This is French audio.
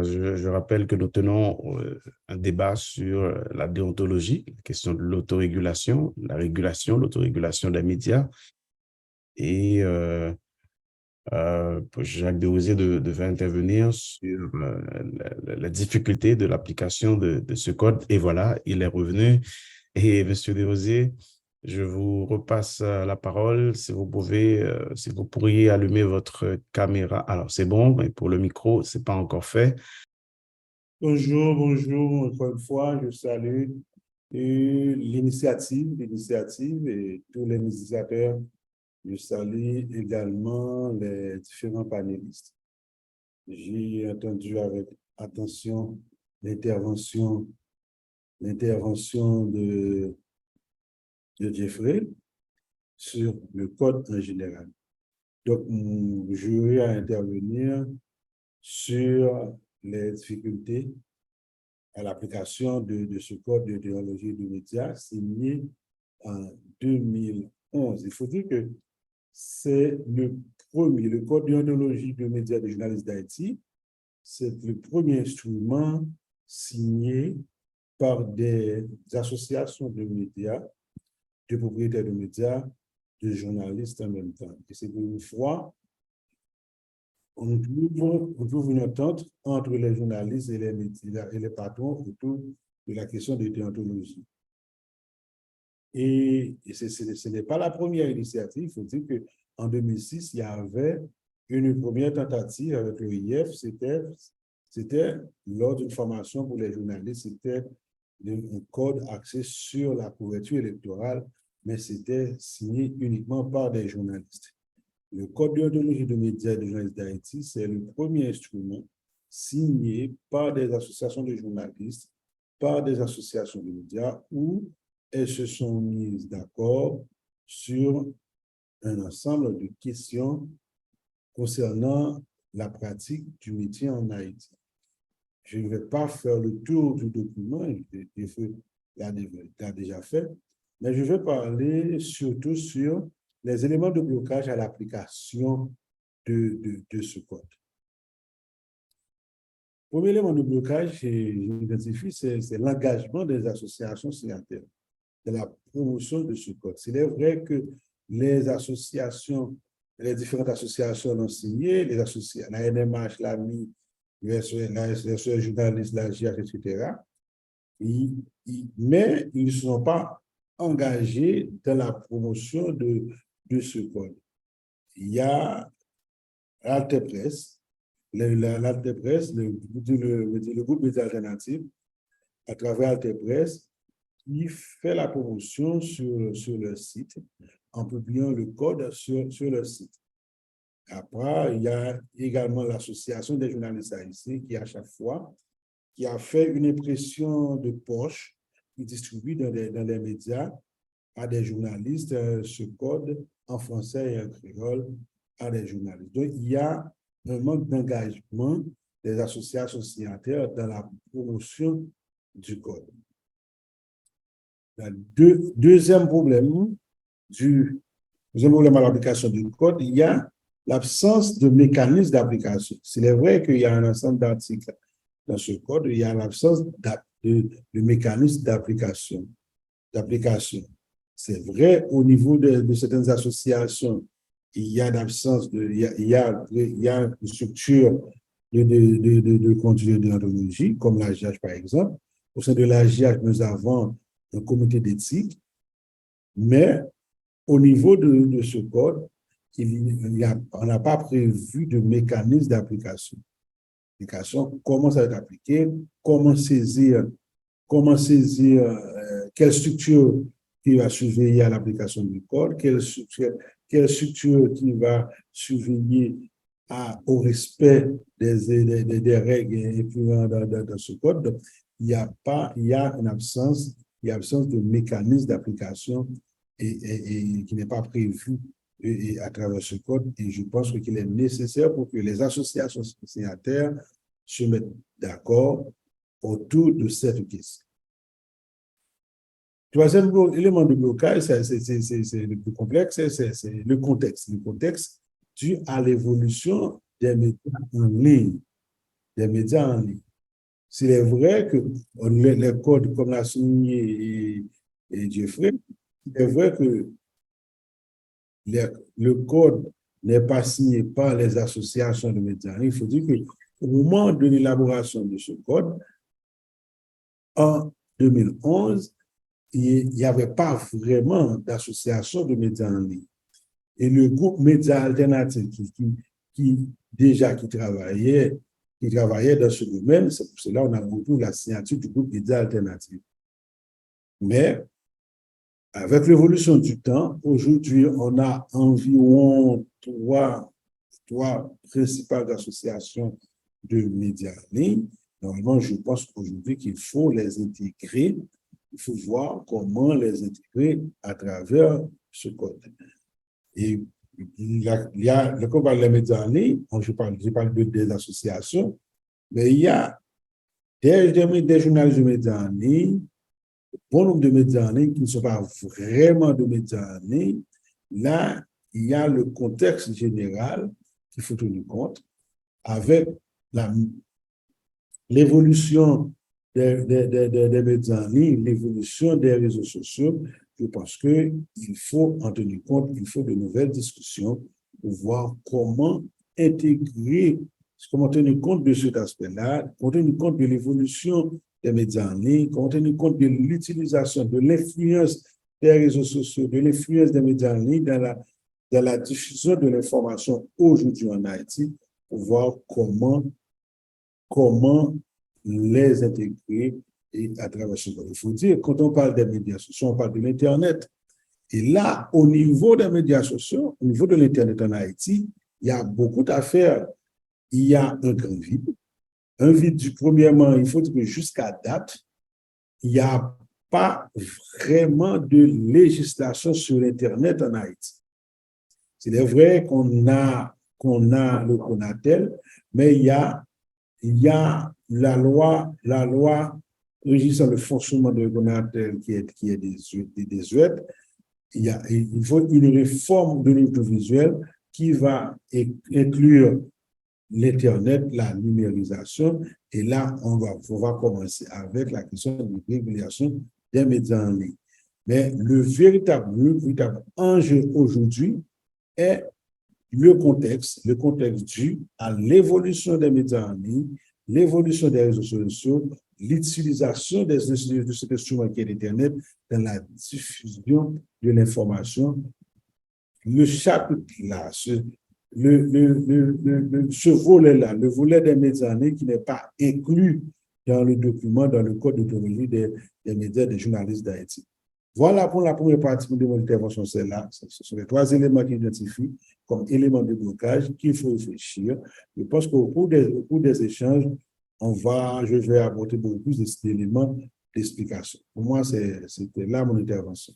Je rappelle que nous tenons un débat sur la déontologie, la question de l'autorégulation, la régulation, l'autorégulation des médias. Et Jacques Desrosiers devait intervenir sur la difficulté de l'application de ce code. Et voilà, il est revenu. Et Monsieur Desrosiers, je vous repasse la parole. Si vous pouvez, si vous pourriez allumer votre caméra. Alors, c'est bon, mais pour le micro, c'est pas encore fait. Bonjour, bonjour. Encore une fois, je salue l'initiative et tous les initiateurs. Je salue également les différents panélistes. J'ai entendu avec attention l'intervention de Jeffrey sur le code en général. Donc, je vais intervenir sur les difficultés à l'application de ce code de déontologie des médias signé en 2011. Il faut dire que c'est le code de déontologie des médias des journalistes d'Haïti, c'est le premier instrument signé par des associations de médias, de propriétaires de médias, de journalistes en même temps. Et c'est pour une fois on trouve une entente entre les journalistes et les médias et les patrons autour de la question de déontologie. Et ce n'est pas la première initiative. Il faut dire qu'en 2006, il y avait une première tentative avec l'OIF. C'était lors d'une formation pour les journalistes. C'était un code axé sur la couverture électorale, mais c'était signé uniquement par des journalistes. Le Code de déontologie des médias et des journalistes d'Haïti, c'est le premier instrument signé par des associations de journalistes, par des associations de médias, où elles se sont mises d'accord sur un ensemble de questions concernant la pratique du métier en Haïti. Je ne vais pas faire le tour du document, l'a déjà fait, mais je vais parler surtout sur les éléments de blocage à l'application de ce code. Le premier élément de blocage, j'identifie, c'est l'engagement des associations signataires de la promotion de ce code. C'est vrai que les différentes associations l'ont signé, la NMH, l'AMI, les journalistes, la GIAC, etc. Mais ils ne sont pas engagés dans la promotion de ce code. Il y a l'Alte Presse, le groupe des alternatives, à travers Alte Presse, qui fait la promotion sur le site, en publiant le code sur le site. Après, il y a également l'association des journalistes haïtiens qui, à chaque fois, qui a fait une impression de poche, qui distribue dans les médias à des journalistes ce code en français et en créole à des journalistes. Donc, il y a un manque d'engagement des associations signataires dans la promotion du code. Deuxième problème à l'application du code, il y a l'absence de mécanisme d'application. C'est vrai qu'il y a un ensemble d'articles dans ce code, il y a l'absence de mécanisme d'application. C'est vrai au niveau de certaines associations, il y a l'absence il y a une structure de contrôle de déontologie, comme la GIAC par exemple. Au sein de la GIAC, nous avons un comité d'éthique, mais au niveau de ce code, on n'a pas prévu de mécanisme d'application. Comment ça va être appliqué, comment saisir quelle structure qui va surveiller à l'application du code, quelle structure qui va surveiller au respect des règles influentes dans ce code. Donc, il y a une absence de mécanisme d'application et qui n'est pas prévu à travers ce code. Et je pense qu'il est nécessaire pour que les associations signataires se mettent d'accord autour de cette question. Troisième élément de blocage, c'est le plus complexe, c'est le contexte. Le contexte dû à l'évolution des médias en ligne. des médias en ligne. Il est vrai que les codes, comme l'a souligné et Jeffrey, il est vrai que le code n'est pas signé par les associations de médias en ligne. Il faut dire qu'au moment de l'élaboration de ce code, en 2011, il n'y avait pas vraiment d'association de médias en ligne. Et le groupe Médias Alternatifs qui travaillait dans ce domaine, c'est pour cela qu'on a retrouvé la signature du groupe Médias Alternatifs. Mais avec l'évolution du temps, aujourd'hui, on a environ trois principales associations de médias en ligne. Normalement, je pense aujourd'hui qu'il faut les intégrer. Il faut voir comment les intégrer à travers ce code. Et quand on parle des médias en ligne, je parle des associations, mais il y a des journalistes de médias en ligne, bon nombre de médias en ligne qui ne sont pas vraiment de médias en ligne. Là, il y a le contexte général qu'il faut tenir compte avec l'évolution des médias en ligne, l'évolution des réseaux sociaux. Je pense qu'il faut en tenir compte, il faut de nouvelles discussions pour voir comment intégrer, comment tenir compte de cet aspect-là, comment tenir compte de l'évolution des médias en ligne, comment tenir compte de l'utilisation, de l'influence des réseaux sociaux, de l'influence des médias en ligne dans la diffusion de l'information aujourd'hui en Haïti, pour voir comment les intégrer et à travers ce monde. Il faut dire, quand on parle des médias sociaux, on parle de l'Internet. Et là, au niveau des médias sociaux, au niveau de l'Internet en Haïti, il y a beaucoup d'affaires. Il y a un grand vide. Un vide, premièrement, il faut dire que jusqu'à date, il n'y a pas vraiment de législation sur l'Internet en Haïti. C'est vrai qu'on a le Conatel, mais il y a la loi régissant le fonctionnement de Conatel qui est désuète. Il faut une réforme de l'audiovisuel qui va inclure l'Internet, la numérisation, et là, on va commencer avec la question de régulation des médias en ligne. Mais le véritable enjeu aujourd'hui est le contexte dû à l'évolution des médias en ligne, l'évolution des réseaux sociaux, l'utilisation de cet instrument qui est l'Internet dans la diffusion de l'information. Le chapitre là, ce volet-là, le volet des médias en ligne qui n'est pas inclus dans le document, dans le code d'autonomie des médias des journalistes d'Haïti. Voilà pour la première partie de mon intervention, c'est là. Ce sont les trois éléments qui identifient comme éléments de blocage qu'il faut réfléchir. Je pense qu'au cours des échanges, je vais apporter beaucoup plus d'éléments d'explication. Pour moi, c'était là mon intervention.